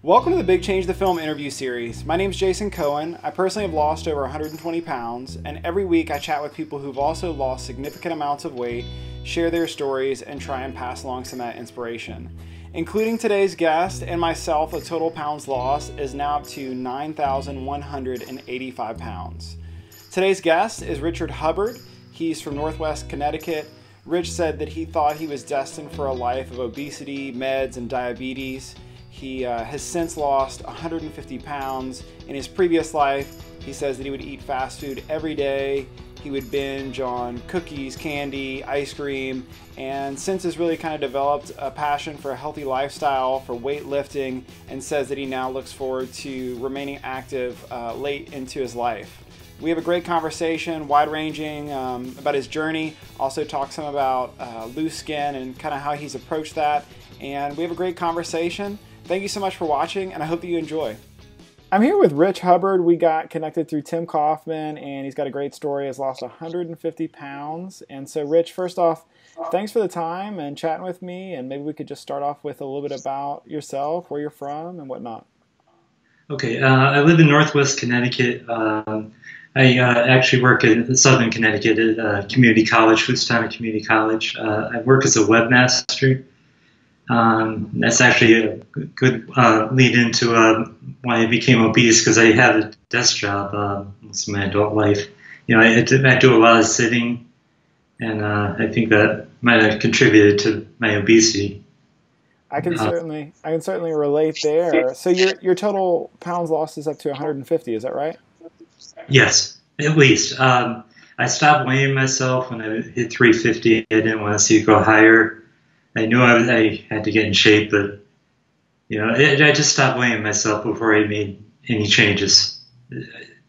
Welcome to the Big Change the Film interview series. My name is Jason Cohen. I personally have lost over 120 pounds, and every week I chat with people who've also lost significant amounts of weight, share their stories, and try and pass along some of that inspiration. Including today's guest and myself, the total pounds lost is now up to 9,185 pounds. Today's guest is Richard Hubbard. He's from Northwest Connecticut. Rich said that he thought he was destined for a life of obesity, meds, and diabetes. He has since lost 150 pounds. In his previous life, he says that he would eat fast food every day. He would binge on cookies, candy, ice cream, and since has really kind of developed a passion for a healthy lifestyle, for weightlifting, and says that he now looks forward to remaining active late into his life. We have a great conversation, wide-ranging, about his journey. Also talks some about loose skin and kind of how he's approached that. And we have a great conversation. Thank you so much for watching, and I hope that you enjoy. I'm here with Rich Hubbard. We got connected through Tim Kaufman, and he's got a great story. He's lost 150 pounds. And so, Rich, first off, thanks for the time and chatting with me. And maybe we could just start off with a little bit about yourself, where you're from, and whatnot. Okay, I live in Northwest Connecticut. I actually work in Southern Connecticut at community college, Houstonic Community College. I work as a webmaster. That's actually a good lead into why I became obese, because I had a desk job most of my adult life. You know, I do a lot of sitting, and I think that might have contributed to my obesity. I can certainly relate there. So your total pounds lost is up to 150. Is that right? Yes, at least. I stopped weighing myself when I hit 350. I didn't want to see it go higher. I knew I had to get in shape, but you know, I just stopped weighing myself before I made any changes.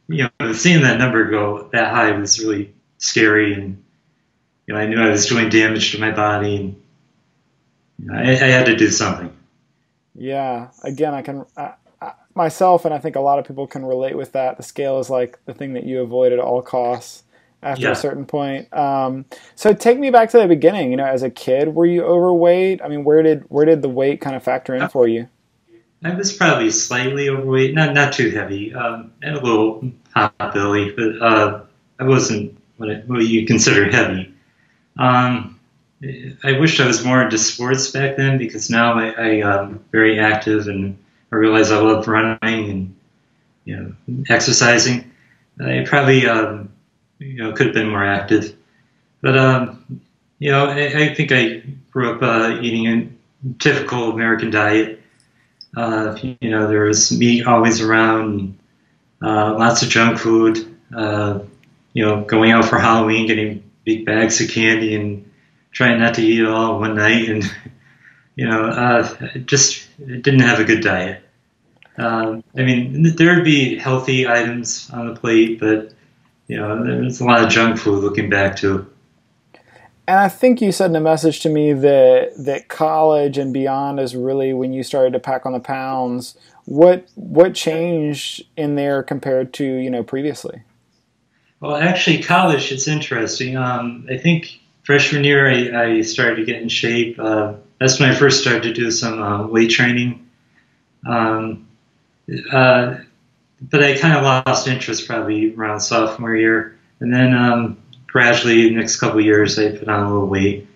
You know, seeing that number go that high was really scary, and you know, I knew I was doing damage to my body, and you know, I had to do something. Yeah. Again, I can myself, and I think a lot of people can relate with that. The scale is like the thing that you avoid at all costs after a certain point. So take me back to the beginning. You know, as a kid, were you overweight? I mean, where did the weight kind of factor in for you? I was probably slightly overweight, not too heavy, and a little hot belly, but I wasn't what you consider heavy. I wished I was more into sports back then, because now I'm very active, and I realize I love running and, you know, exercising. I probably you know, could have been more active, but you know, I think I grew up eating a typical American diet. You know, there was meat always around, lots of junk food. You know, going out for Halloween, getting big bags of candy, and trying not to eat it all one night, and you know, just didn't have a good diet. I mean, there would be healthy items on the plate, but you know, there's a lot of junk food looking back to. And I think you said in a message to me that college and beyond is really when you started to pack on the pounds. What changed in there compared to, you know, previously? Well, actually, college, it's interesting. I think freshman year I started to get in shape. That's when I first started to do some weight training. But I kind of lost interest probably around sophomore year, and then gradually the next couple of years I put on a little weight.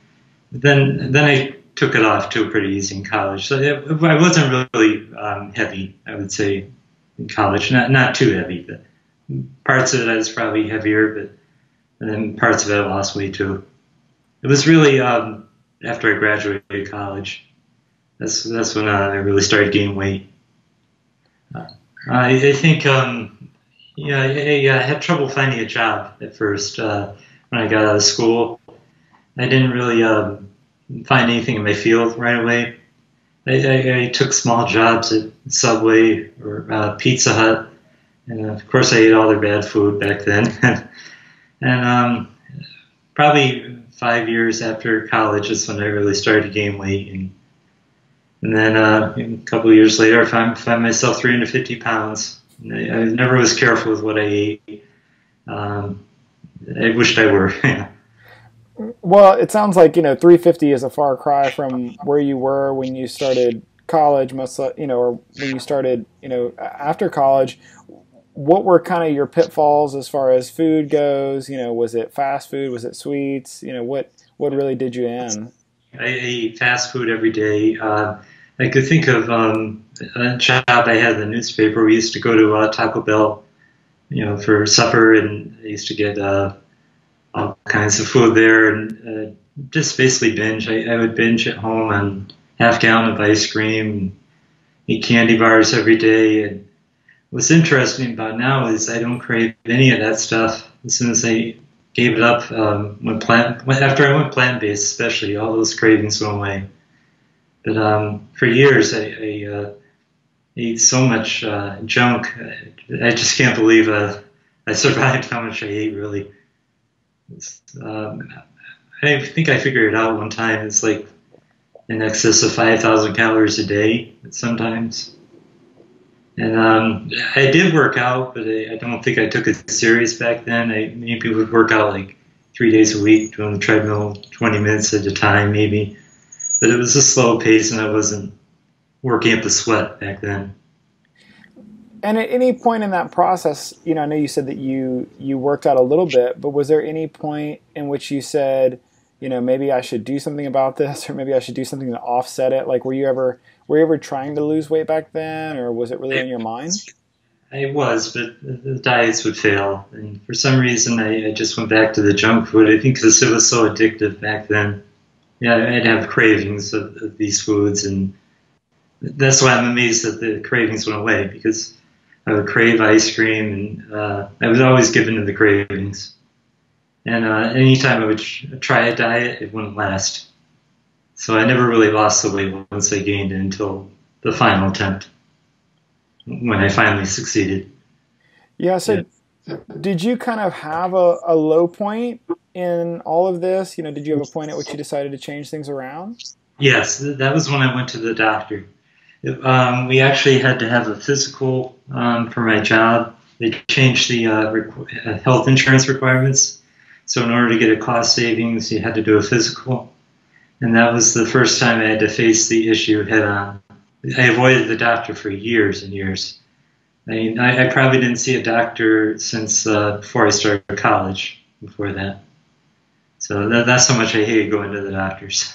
But then I took it off too pretty easy in college. So I wasn't really heavy, I would say, in college. Not too heavy, but parts of it I was probably heavier, and then parts of it I lost weight too. It was really after I graduated college. That's when I really started gaining weight. I think, yeah, I had trouble finding a job at first when I got out of school. I didn't really find anything in my field right away. I took small jobs at Subway or Pizza Hut, and of course I ate all their bad food back then. And probably 5 years after college is when I really started to gain weight, and then a couple of years later, I found myself 350 pounds. I never was careful with what I ate. I wished I were. Well, it sounds like, you know, 350 is a far cry from where you were when you started college, or when you started, after college, what were kind of your pitfalls as far as food goes? Was it fast food? Was it sweets? What really did you in? I ate fast food every day. I could think of a job I had in the newspaper. We used to go to Taco Bell, for supper, and I used to get all kinds of food there, and just basically binge. I would binge at home on half gallon of ice cream, and eat candy bars every day. And what's interesting about now is I don't crave any of that stuff. As soon as I gave it up, after I went plant-based, especially, all those cravings went away. But for years, I ate so much junk. I just can't believe I survived how much I ate, really. I think I figured it out one time. It's like in excess of 5,000 calories a day sometimes. And I did work out, but I don't think I took it serious back then. Maybe would work out like 3 days a week, doing the treadmill 20 minutes at a time, maybe. But it was a slow pace, and I wasn't working up the sweat back then. And at any point in that process, I know you said that you worked out a little bit, but was there any point in which you said, maybe I should do something about this, or maybe I should do something to offset it? Like, were you ever trying to lose weight back then, or was it really on your mind? I was, but the diets would fail. And for some reason, I just went back to the junk food. I think because it was so addictive back then. Yeah, I'd have cravings of these foods, and that's why I'm amazed that the cravings went away, because I would crave ice cream, and I was always given to the cravings. And anytime I would try a diet, it wouldn't last. So I never really lost the weight once I gained it until the final attempt, when I finally succeeded. Yeah, so did you kind of have a low point in all of this? Did you have a point at which you decided to change things around? Yes, that was when I went to the doctor. We actually had to have a physical for my job. They changed the health insurance requirements. So in order to get a cost savings, you had to do a physical. And that was the first time I had to face the issue head on. I avoided the doctor for years and years. I mean, I probably didn't see a doctor since before I started college, before that. So that's how much I hated going to the doctors.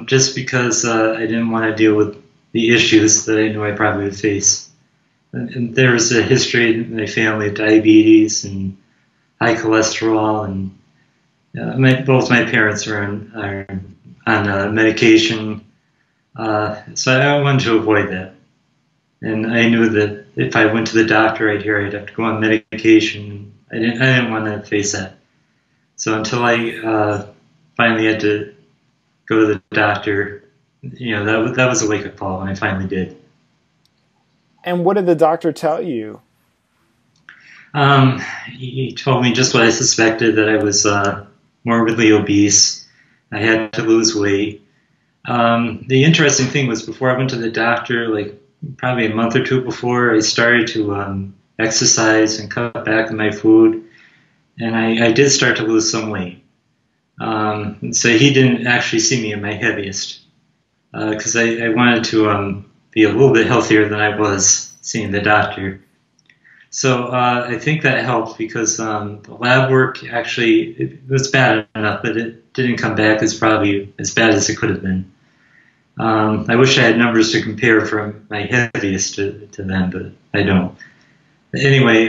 Just because I didn't want to deal with the issues that I knew I probably would face. And there was a history in my family of diabetes and high cholesterol, and both my parents are on medication. So I wanted to avoid that. And I knew that if I went to the doctor right here, I'd have to go on medication. I didn't want to face that. So until I finally had to go to the doctor, that was a wake-up call when I finally did. And what did the doctor tell you? He told me just what I suspected, that I was morbidly obese. I had to lose weight. The interesting thing was, before I went to the doctor, like probably a month or two before, I started to exercise and cut back on my food, and I did start to lose some weight. So he didn't actually see me at my heaviest, because I wanted to be a little bit healthier than I was seeing the doctor. So I think that helped, because the lab work actually, it was bad enough, but it didn't come back as probably as bad as it could have been. I wish I had numbers to compare from my heaviest to them, but I don't. Anyway,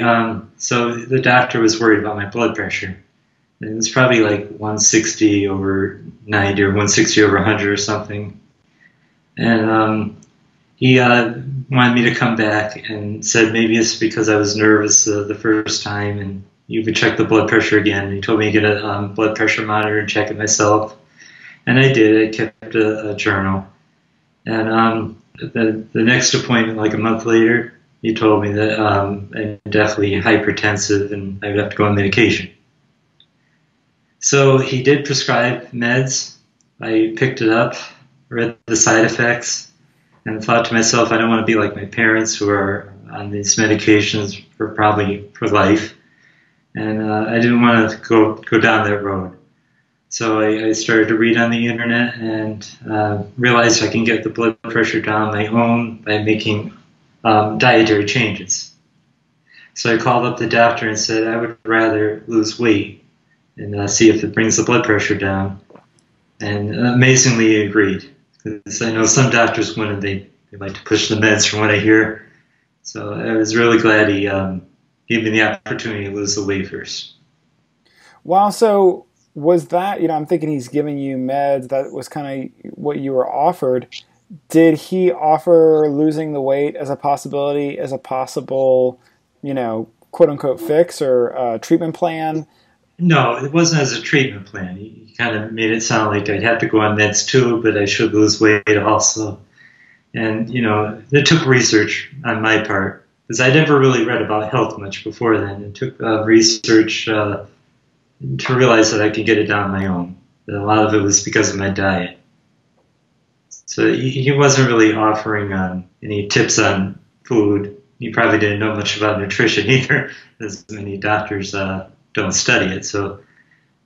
so the doctor was worried about my blood pressure. It was probably like 160 over 90 or 160 over 100 or something. And he wanted me to come back, and said maybe it's because I was nervous the first time, and you could check the blood pressure again. And he told me to get a blood pressure monitor and check it myself. And I did. I kept a journal. And the next appointment, like a month later, he told me that I'm definitely hypertensive and I would have to go on medication. So he did prescribe meds. I picked it up, read the side effects, and thought to myself, I don't want to be like my parents, who are on these medications for life. And I didn't want to go down that road. So I started to read on the internet and realized I can get the blood pressure down on my own by making dietary changes. So I called up the doctor and said I would rather lose weight and see if it brings the blood pressure down. And amazingly, he agreed. Because I know some doctors when they like to push the meds from what I hear. So I was really glad he gave me the opportunity to lose the weight first. Wow. So was that, I'm thinking he's giving you meds. That was kind of what you were offered. Did he offer losing the weight as a possibility, as a possible, quote unquote fix or treatment plan? No, it wasn't as a treatment plan. He kind of made it sound like I'd have to go on meds too, but I should lose weight also. And, it took research on my part, because I never really read about health much before then. It took research to realize that I could get it down on my own. But a lot of it was because of my diet. So he wasn't really offering any tips on food. He probably didn't know much about nutrition either, as many doctors don't study it. So,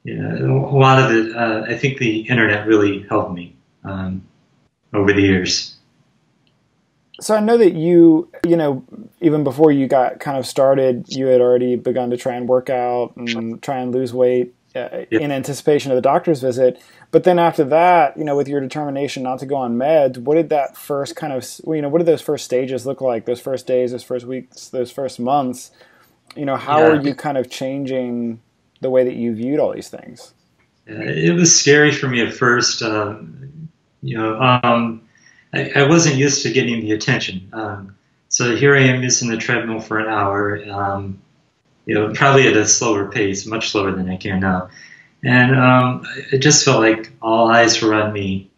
a lot of it, I think the internet really helped me over the years. So I know that you, even before you got kind of started, you had already begun to try and work out and try and lose weight in anticipation of the doctor's visit. But then after that, with your determination not to go on meds, what did that first kind of, what did those first stages look like? Those first days, those first weeks, those first months? How are you kind of changing the way that you viewed all these things? It was scary for me at first. I wasn't used to getting the attention. So here I am using the treadmill for an hour, probably at a slower pace, much slower than I can now. And it just felt like all eyes were on me.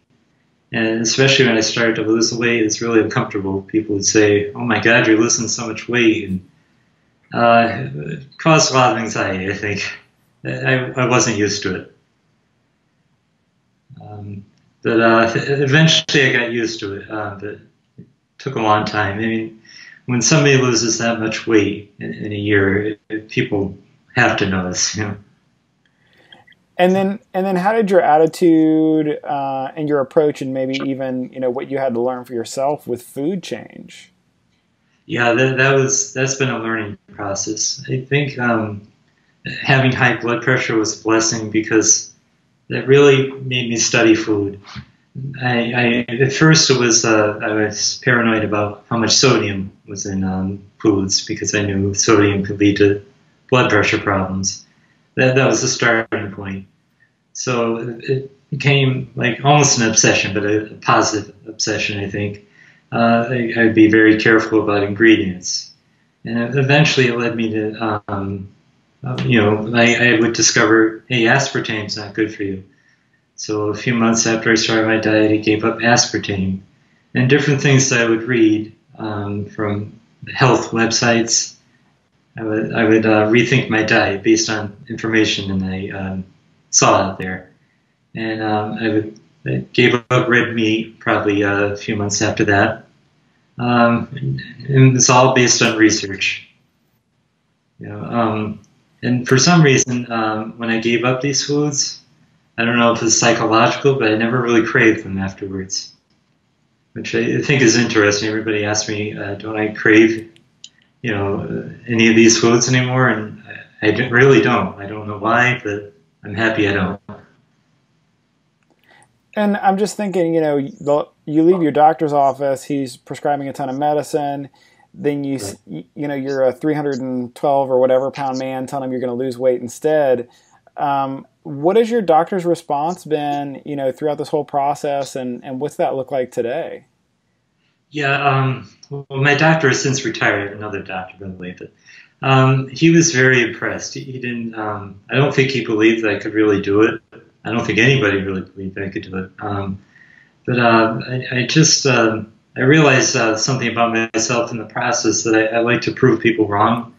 And especially when I started to lose weight, it's really uncomfortable. People would say, "Oh my God, you're losing so much weight." And it caused a lot of anxiety, I think. I wasn't used to it. But eventually I got used to it. But it took a long time. I mean, when somebody loses that much weight in a year, people have to notice, And then how did your attitude and your approach and maybe even, what you had to learn for yourself with food change? Yeah, that's been a learning process. I think having high blood pressure was a blessing because that really made me study food. At first I was paranoid about how much sodium was in foods because I knew sodium could lead to blood pressure problems. That was the starting point. So it became like almost an obsession, but a positive obsession, I think. I'd be very careful about ingredients. And eventually it led me to I would discover, hey, aspartame's not good for you. So a few months after I started my diet, I gave up aspartame. And different things that I would read from health websites, I would rethink my diet based on information that I saw out there. And I gave up red meat probably a few months after that. And it's all based on research. And for some reason, when I gave up these foods, I don't know if it's psychological, but I never really craved them afterwards, which I think is interesting. Everybody asks me, don't I crave, any of these foods anymore? And I really don't. I don't know why, but I'm happy I don't. And I'm just thinking, you leave your doctor's office, he's prescribing a ton of medicine. Then you're a 312 or whatever pound man telling him you're going to lose weight instead. What has your doctor's response been, throughout this whole process, and what's that look like today? Yeah, well, my doctor has since retired, another doctor, by the way, but he was very impressed. He didn't, I don't think he believed that I could really do it. I don't think anybody really believed that I could do it. But I realized something about myself in the process that I like to prove people wrong.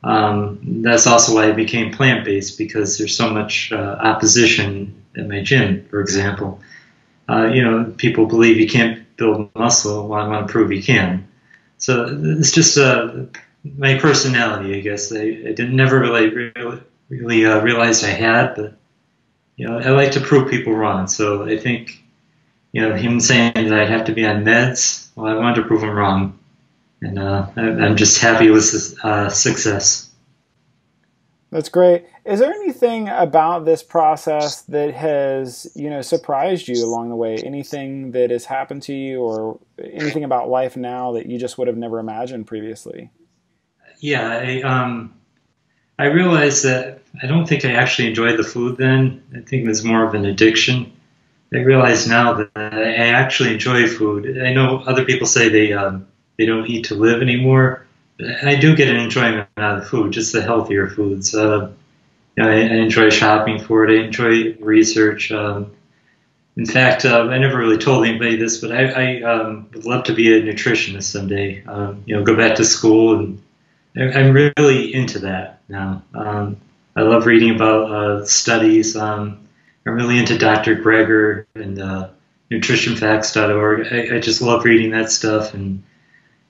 That's also why I became plant-based, because there's so much opposition at my gym, for example. People believe you can't build muscle. Well, I want to prove you can. So it's just my personality, I guess. I didn't never really realize I had, but I like to prove people wrong. So I think, him saying that I have to be on meds, well, I wanted to prove him wrong. And I'm just happy it was a success. That's great. Is there anything about this process that has, surprised you along the way? Anything that has happened to you or anything about life now that you just would have never imagined previously? Yeah, I realized that I don't think I actually enjoyed the food then. I think it was more of an addiction. I realize now that I actually enjoy food. I know other people say they don't eat to live anymore, but I do get an enjoyment out of food, just the healthier foods. I enjoy shopping for it. I enjoy research. In fact, I never really told anybody this, but I would love to be a nutritionist someday. Go back to school, and I'm really into that now. I love reading about studies. I'm really into Dr. Greger and nutritionfacts.org. I just love reading that stuff and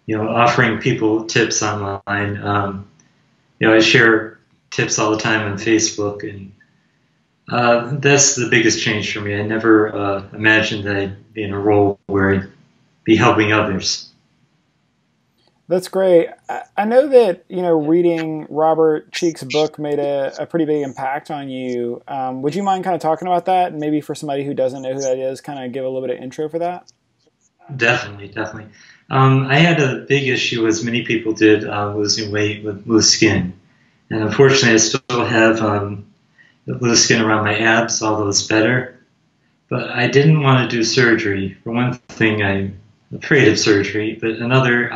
offering people tips online. I share tips all the time on Facebook, and that's the biggest change for me. I never imagined that I'd be in a role where I'd be helping others. That's great. I know that, reading Robert Cheek's book made a pretty big impact on you. Would you mind kind of talking about that? And maybe for somebody who doesn't know who that is, kind of give a little bit of intro for that? Definitely, definitely. I had a big issue, as many people did, losing weight with loose skin. And unfortunately, I still have loose skin around my abs, although it's better. But I didn't want to do surgery. For one thing, I'm afraid of surgery. But another,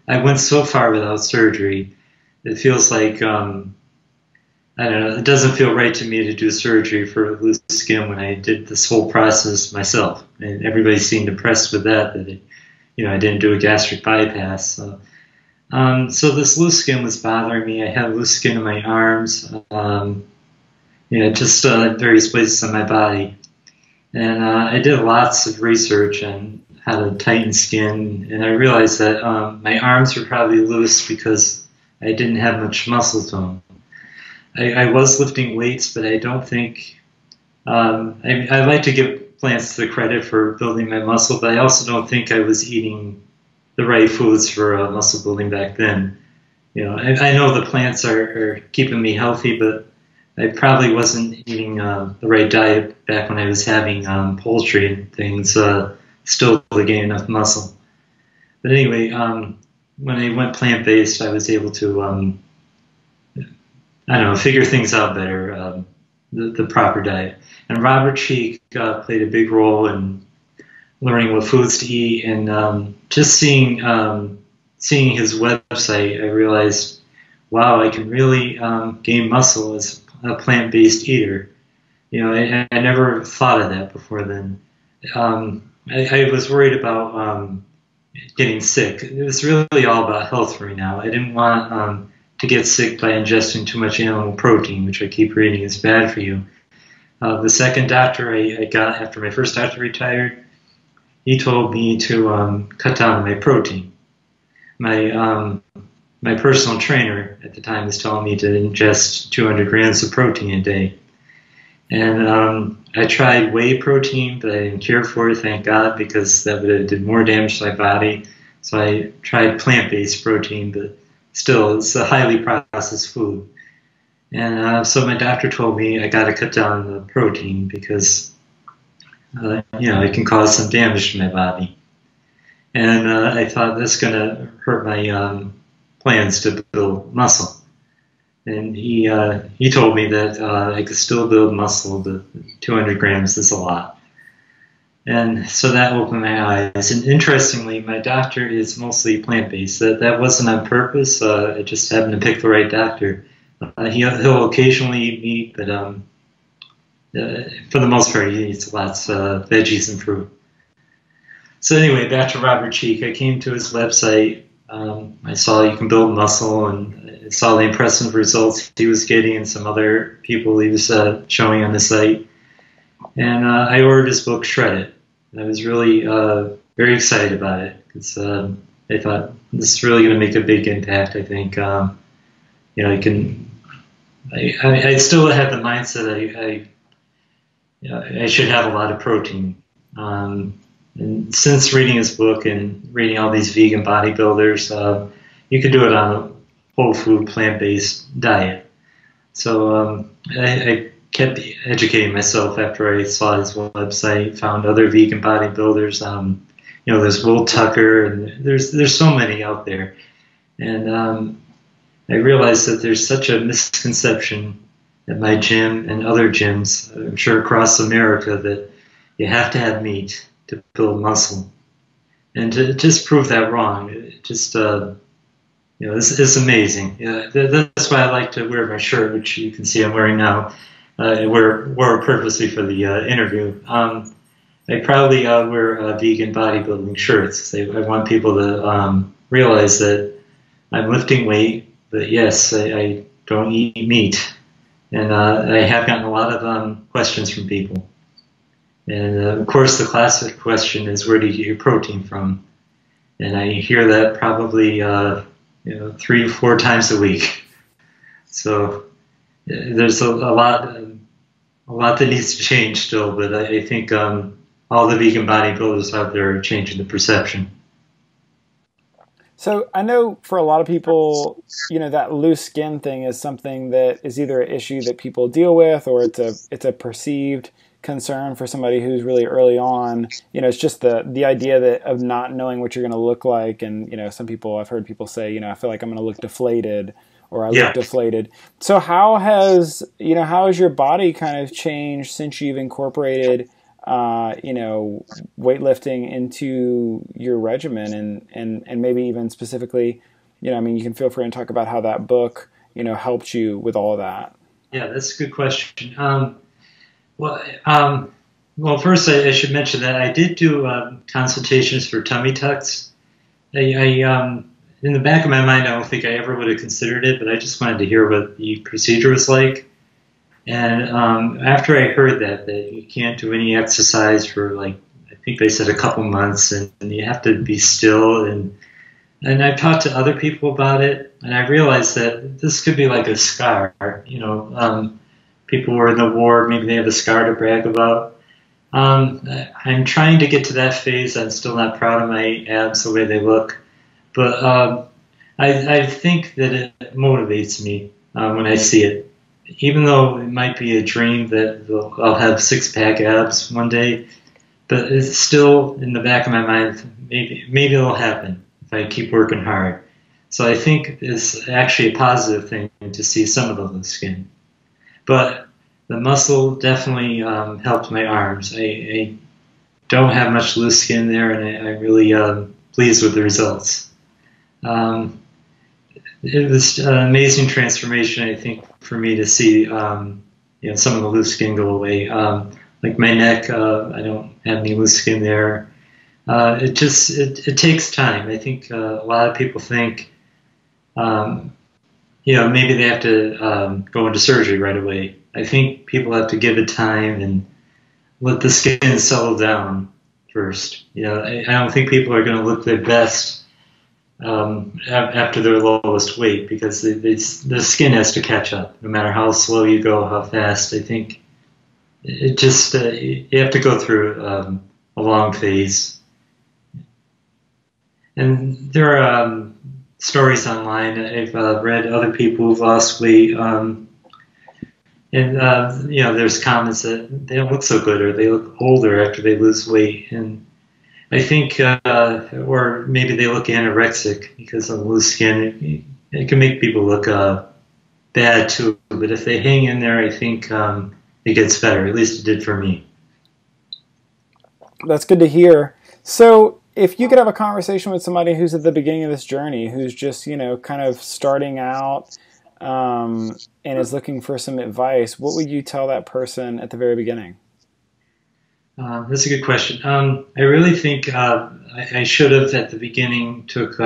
I went so far without surgery, it feels like, I don't know, it doesn't feel right to me to do surgery for loose skin when I did this whole process myself. And everybody seemed impressed with that I didn't do a gastric bypass. So this loose skin was bothering me. I had loose skin in my arms, just various places on my body. And I did lots of research on how to tighten skin, and I realized that my arms were probably loose because I didn't have much muscle tone. I was lifting weights, but I don't think I like to give plants the credit for building my muscle, but I also don't think I was eating the right foods for muscle building back then. I know the plants are keeping me healthy, but I probably wasn't eating the right diet back when I was having poultry and things still to gain enough muscle. But anyway, when I went plant-based, I was able to I don't know, figure things out better, the proper diet. And Robert Cheek played a big role in learning what foods to eat, and just seeing his website, I realized, wow, I can really gain muscle as a plant-based eater. I never thought of that before then. I was worried about getting sick. It was really all about health for me now. I didn't want to get sick by ingesting too much animal protein, which I keep reading is bad for you. The second doctor I got after my first doctor retired, he told me to cut down on my protein. My personal trainer at the time was telling me to ingest 200 grams of protein a day. And I tried whey protein, but I didn't care for it, thank God, because that would have did more damage to my body. So I tried plant-based protein, but still, it's a highly processed food. And so my doctor told me I got to cut down on the protein because, it can cause some damage to my body. And I thought that's going to hurt my plans to build muscle. And he told me that I could still build muscle, but 200 grams is a lot. And so that opened my eyes. And interestingly, my doctor is mostly plant-based. That wasn't on purpose. I just happened to pick the right doctor. He'll occasionally eat meat, but for the most part, he eats lots of veggies and fruit. So anyway, back to Robert Cheek. I came to his website. I saw you can build muscle, and I saw the impressive results he was getting and some other people he was showing on the site. And I ordered his book, Shred It. I was really very excited about it because I thought this is really going to make a big impact. I think I still had the mindset I should have a lot of protein. And since reading his book and reading all these vegan bodybuilders, you could do it on a whole food, plant-based diet. So I kept educating myself after I saw his website, found other vegan bodybuilders. There's Will Tucker, and there's so many out there. And I realized that there's such a misconception at my gym and other gyms, I'm sure across America, that you have to have meat to build muscle. And to just prove that wrong, it's amazing. Yeah, that's why I like to wear my shirt, which you can see I'm wearing now. I wore purposely for the interview. I probably wear vegan bodybuilding shirts. I want people to realize that I'm lifting weight, but yes, I don't eat meat. And I have gotten a lot of questions from people. And of course, the classic question is, where do you get your protein from? And I hear that probably 3 or 4 times a week. So there's a lot that needs to change still, but I think all the vegan bodybuilders out there are changing the perception. So I know for a lot of people, that loose skin thing is something that is either an issue that people deal with, or it's a perceived concern for somebody who's really early on. It's just the idea of not knowing what you're going to look like. And, I've heard people say, I feel like I'm going to look deflated, or I look deflated. So how has your body kind of changed since you've incorporated weightlifting into your regimen, and maybe even specifically, you can feel free to talk about how that book, helped you with all of that. Yeah, that's a good question. Well, first I should mention that I did do consultations for tummy tucks. I in the back of my mind, I don't think I ever would have considered it, but I just wanted to hear what the procedure was like. And after I heard that you can't do any exercise for, I think they said a couple months, and you have to be still, and I've talked to other people about it, and I realized that this could be like a scar. People who are in the war, maybe they have a scar to brag about. I'm trying to get to that phase. I'm still not proud of my abs the way they look, but I think that it motivates me when I see it. Even though it might be a dream that I'll have 6-pack abs one day, but it's still in the back of my mind, maybe it'll happen if I keep working hard. So I think it's actually a positive thing to see some of the loose skin. But the muscle definitely helped my arms. I don't have much loose skin there, and I'm really pleased with the results. It was an amazing transformation, I think, for me to see some of the loose skin go away. Like my neck, I don't have any loose skin there. It takes time. I think a lot of people think, maybe they have to go into surgery right away. I think people have to give it time and let the skin settle down first. I don't think people are going to look their best after their lowest weight, because the skin has to catch up, no matter how slow you go, how fast. I think it just you have to go through a long phase. And there are stories online. I've read other people who've lost weight, and there's comments that they don't look so good, or they look older after they lose weight. And I think, or maybe they look anorexic because of the loose skin. It can make people look bad too. But if they hang in there, I think it gets better. At least it did for me. That's good to hear. So if you could have a conversation with somebody who's at the beginning of this journey, who's just, kind of starting out and is looking for some advice, what would you tell that person at the very beginning? That's a good question. I really think I should have at the beginning took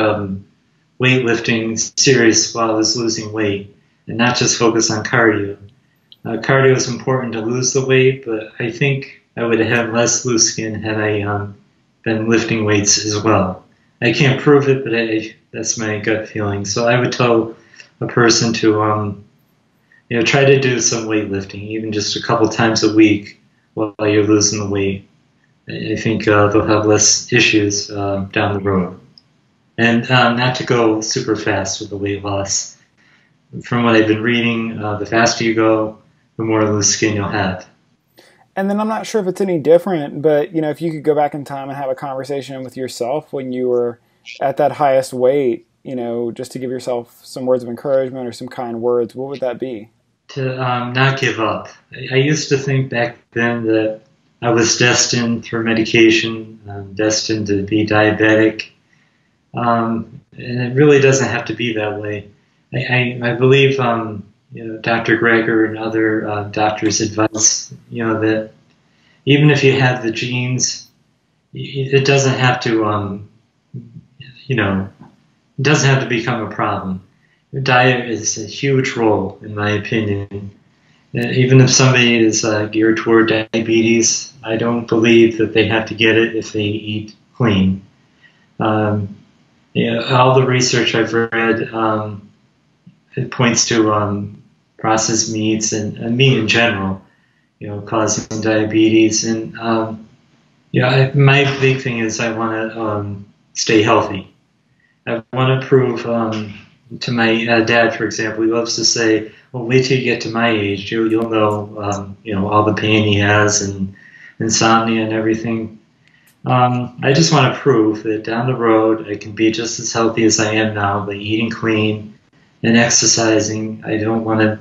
weightlifting serious while I was losing weight, and not just focus on cardio. Cardio is important to lose the weight, but I think I would have had less loose skin had I been lifting weights as well. I can't prove it, but that's my gut feeling. So I would tell a person to try to do some weightlifting, even just a couple times a week, while you're losing the weight. I think they'll have less issues down the road. And not to go super fast with the weight loss. From what I've been reading, the faster you go, the more loose skin you'll have. And then I'm not sure if it's any different, but if you could go back in time and have a conversation with yourself when you were at that highest weight, just to give yourself some words of encouragement or some kind words, what would that be? To not give up. I used to think back then that I was destined through medication, destined to be diabetic, and it really doesn't have to be that way. I believe Dr. Greger and other doctors' advice, that even if you have the genes, it doesn't have to, it doesn't have to become a problem. Diet is a huge role, in my opinion. Even if somebody is geared toward diabetes, I don't believe that they have to get it if they eat clean. All the research I've read, it points to processed meats and meat in general, causing diabetes. And my big thing is I want to stay healthy. I want to prove to my dad, for example, he loves to say, "Well, wait till you get to my age. You'll know, all the pain he has and insomnia and everything." I just want to prove that down the road I can be just as healthy as I am now by eating clean and exercising. I don't want to,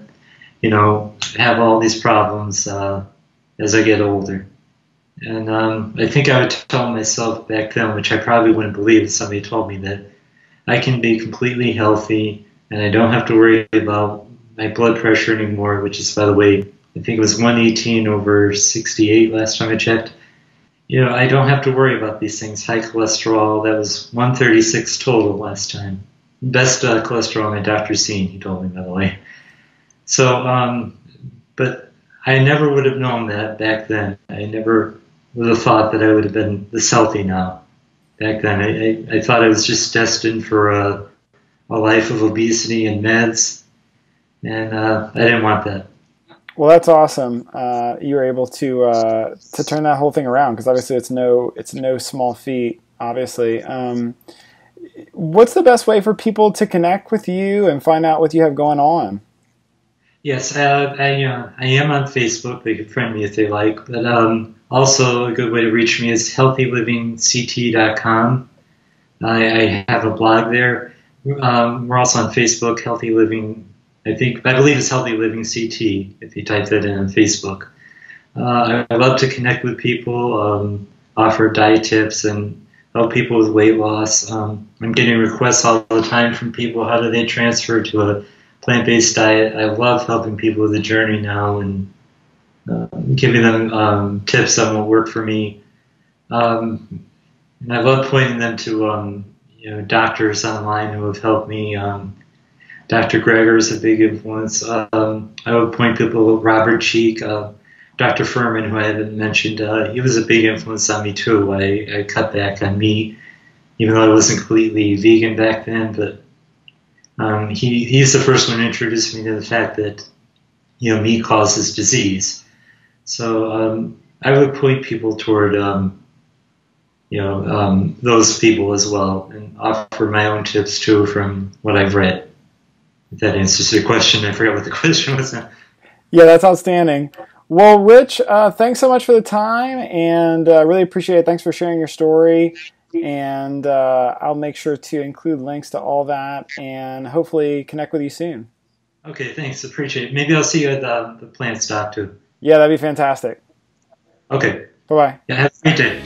have all these problems as I get older. And I think I would tell myself back then, which I probably wouldn't believe if somebody told me, that I can be completely healthy and I don't have to worry about my blood pressure anymore, which is, by the way, I think it was 118/68 last time I checked. I don't have to worry about these things. High cholesterol, that was 136 total last time. Best cholesterol my doctor's seen, he told me, by the way. So, but I never would have known that back then. I never would have thought that I would have been this healthy now. Back then, I thought I was just destined for a life of obesity and meds, and I didn't want that. Well, that's awesome. You were able to turn that whole thing around, because obviously it's no small feat. Obviously, what's the best way for people to connect with you and find out what you have going on? Yes, I am on Facebook. They can friend me if they like. But also a good way to reach me is healthylivingct.com. I have a blog there. We're also on Facebook, Healthy Living. I believe it's Healthy Living CT if you type that in on Facebook. I love to connect with people, offer diet tips, and help people with weight loss. I'm getting requests all the time from people. How do they transfer to a plant-based diet? I love helping people with the journey now and giving them tips on what worked for me. And I love pointing them to doctors online who have helped me. Dr. Greger is a big influence. I would point people to Robert Cheek, Dr. Furman, who I haven't mentioned. He was a big influence on me too. I cut back on meat, even though I wasn't completely vegan back then. But he's the first one to introduce me to the fact that meat causes disease. So I would point people toward those people as well, and offer my own tips too from what I've read. If that answers your question. I forgot what the question was now. Yeah, that's outstanding. Well, Rich, thanks so much for the time, and really appreciate it. Thanks for sharing your story, and I'll make sure to include links to all that, and hopefully connect with you soon. Okay, thanks. Appreciate it. Maybe I'll see you at the plant stock too. Yeah, that'd be fantastic. Okay. Bye-bye. Yeah, have a great day.